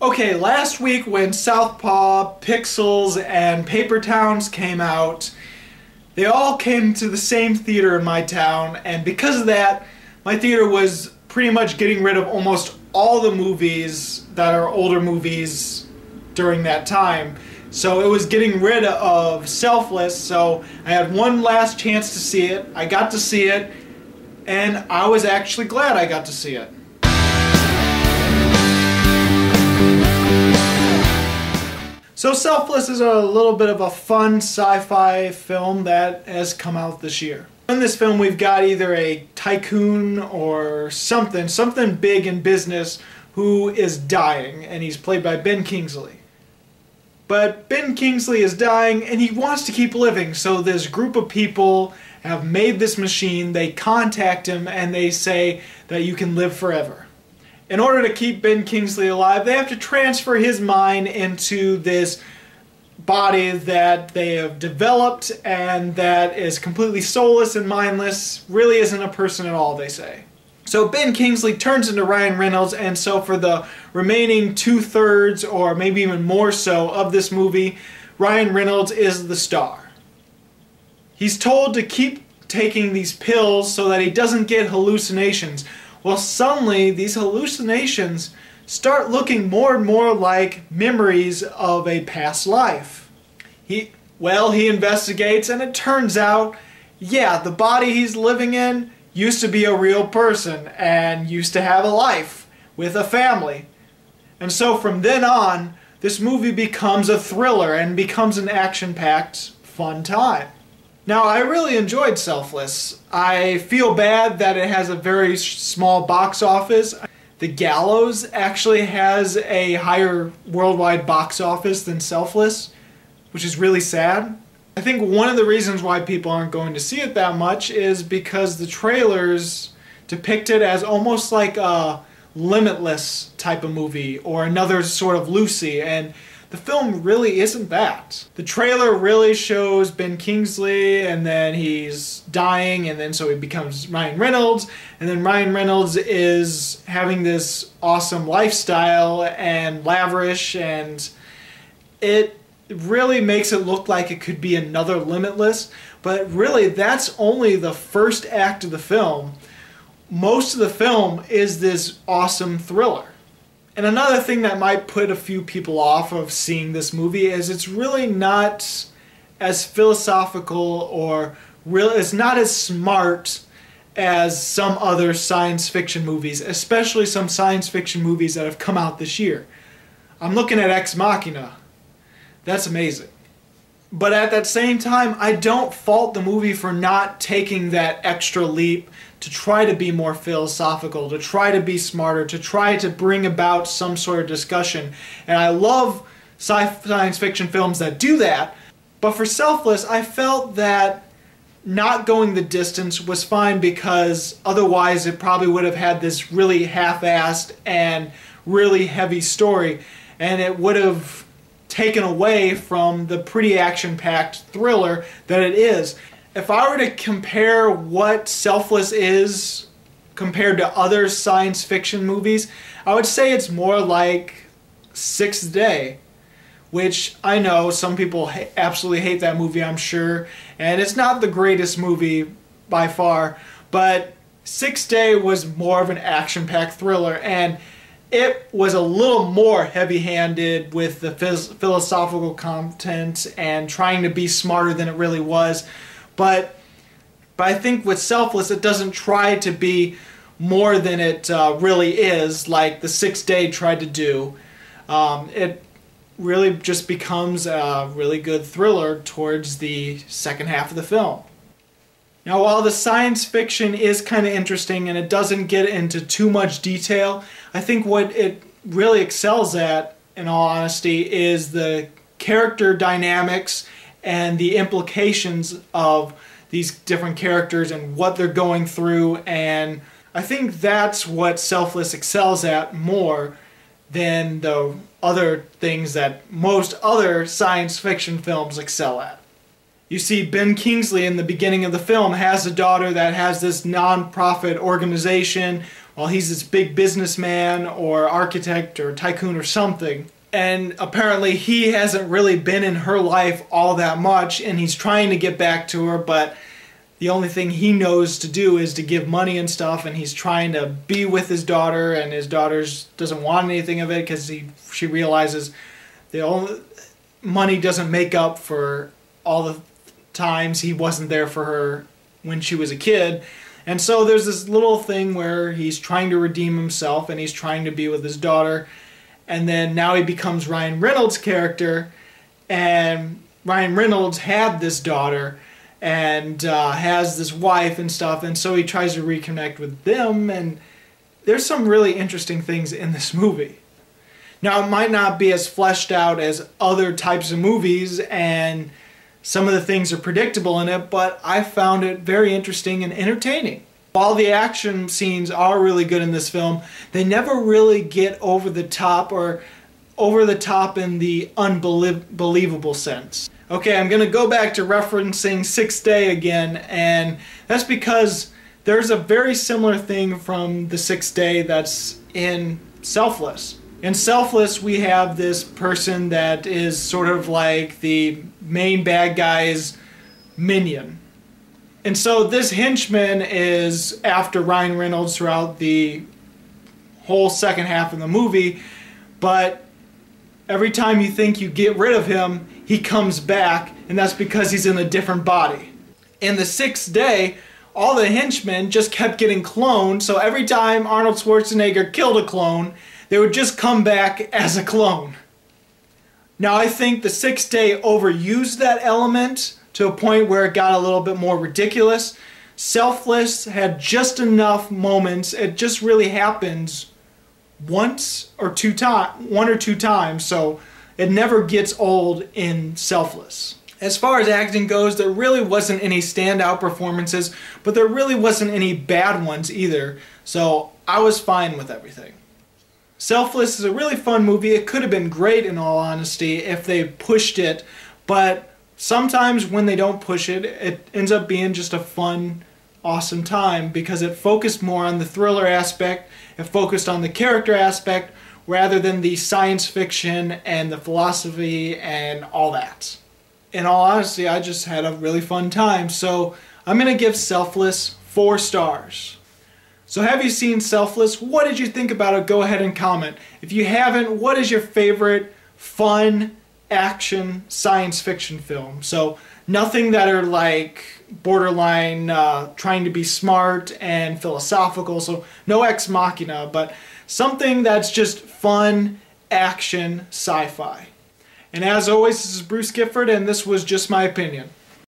Okay, last week when Southpaw, Pixels, and Paper Towns came out, they all came to the same theater in my town, and because of that, my theater was pretty much getting rid of almost all the movies that are older movies during that time. So it was getting rid of Selfless, so I had one last chance to see it. I got to see it, and I was actually glad I got to see it. So Selfless is a little bit of a fun sci-fi film that has come out this year. In this film we've got either a tycoon or something big in business who is dying, and he's played by Ben Kingsley. But Ben Kingsley is dying and he wants to keep living, so this group of people have made this machine, they contact him and they say that you can live forever. In order to keep Ben Kingsley alive, they have to transfer his mind into this body that they have developed and that is completely soulless and mindless, really isn't a person at all, they say. So Ben Kingsley turns into Ryan Reynolds, and so for the remaining 2/3 or maybe even more so of this movie, Ryan Reynolds is the star. He's told to keep taking these pills so that he doesn't get hallucinations. Well, suddenly these hallucinations start looking more and more like memories of a past life. He investigates, and it turns out, yeah, the body he's living in used to be a real person and used to have a life with a family. And so from then on, this movie becomes a thriller and becomes an action-packed, fun time. Now, I really enjoyed Selfless. I feel bad that it has a very small box office. The Gallows actually has a higher worldwide box office than Selfless, which is really sad. I think one of the reasons why people aren't going to see it that much is because the trailers depict it as almost like a Limitless type of movie or another sort of Lucy, and the film really isn't that. The trailer really shows Ben Kingsley and then he's dying, and then so he becomes Ryan Reynolds, and then Ryan Reynolds is having this awesome lifestyle and lavish, and it really makes it look like it could be another Limitless, but really that's only the first act of the film. Most of the film is this awesome thriller. And another thing that might put a few people off of seeing this movie is it's really not as philosophical or it's not as smart as some other science fiction movies, especially some science fiction movies that have come out this year. I'm looking at Ex Machina. That's amazing. But at that same time, I don't fault the movie for not taking that extra leap to try to be more philosophical, to try to be smarter, to try to bring about some sort of discussion. And I love science fiction films that do that. But for Selfless, I felt that not going the distance was fine, because otherwise it probably would have had this really half-assed and really heavy story, and it would have taken away from the pretty action-packed thriller that it is. If I were to compare what Selfless is compared to other science fiction movies, I would say it's more like Sixth Day, which I know some people absolutely hate that movie, I'm sure, and it's not the greatest movie by far, but Sixth Day was more of an action-packed thriller, and it was a little more heavy-handed with the philosophical content and trying to be smarter than it really was. But I think with Selfless, it doesn't try to be more than it really is, like the Sixth Day tried to do. It really just becomes a really good thriller towards the second half of the film. Now, while the science fiction is kind of interesting and it doesn't get into too much detail, I think what it really excels at, in all honesty, is the character dynamics and the implications of these different characters and what they're going through, and I think that's what Selfless excels at more than the other things that most other science fiction films excel at. You see, Ben Kingsley in the beginning of the film has a daughter that has this non-profit organization well, he's this big businessman or architect or tycoon or something. And apparently he hasn't really been in her life all that much, and he's trying to get back to her, but the only thing he knows to do is to give money and stuff, and he's trying to be with his daughter, and his daughter doesn't want anything of it because she realizes money doesn't make up for all the times he wasn't there for her when she was a kid. And so there's this little thing where he's trying to redeem himself and he's trying to be with his daughter, and then now he becomes Ryan Reynolds' character, and Ryan Reynolds had this daughter and has this wife and stuff, and so he tries to reconnect with them, and there's some really interesting things in this movie. Now, it might not be as fleshed out as other types of movies, and some of the things are predictable in it, but I found it very interesting and entertaining. While the action scenes are really good in this film, they never really get over the top or over the top in the unbelievable sense. Okay, I'm going to go back to referencing Sixth Day again, and that's because there's a very similar thing from the Sixth Day that's in Selfless. In Selfless, we have this person that is sort of like the main bad guy's minion. And so this henchman is after Ryan Reynolds throughout the whole second half of the movie, but every time you think you get rid of him, he comes back, and that's because he's in a different body. In the Sixth Day, all the henchmen just kept getting cloned, so every time Arnold Schwarzenegger killed a clone, they would just come back as a clone. Now, I think the Sixth Day overused that element to a point where it got a little bit more ridiculous. Selfless had just enough moments. It just really happens one or two times, so it never gets old in Selfless. As far as acting goes, there really wasn't any standout performances, but there really wasn't any bad ones either, so I was fine with everything. Selfless is a really fun movie. It could have been great, in all honesty, if they pushed it, but sometimes when they don't push it, it ends up being just a fun, awesome time because it focused more on the thriller aspect, it focused on the character aspect, rather than the science fiction and the philosophy and all that. In all honesty, I just had a really fun time, so I'm going to give Selfless 4 stars. So have you seen Selfless? What did you think about it? Go ahead and comment. If you haven't, what is your favorite fun action science fiction film? So nothing that are like borderline trying to be smart and philosophical, so no Ex Machina, but something that's just fun action sci-fi. And as always, this is Bruce Gifford, and this was Just My Opinion.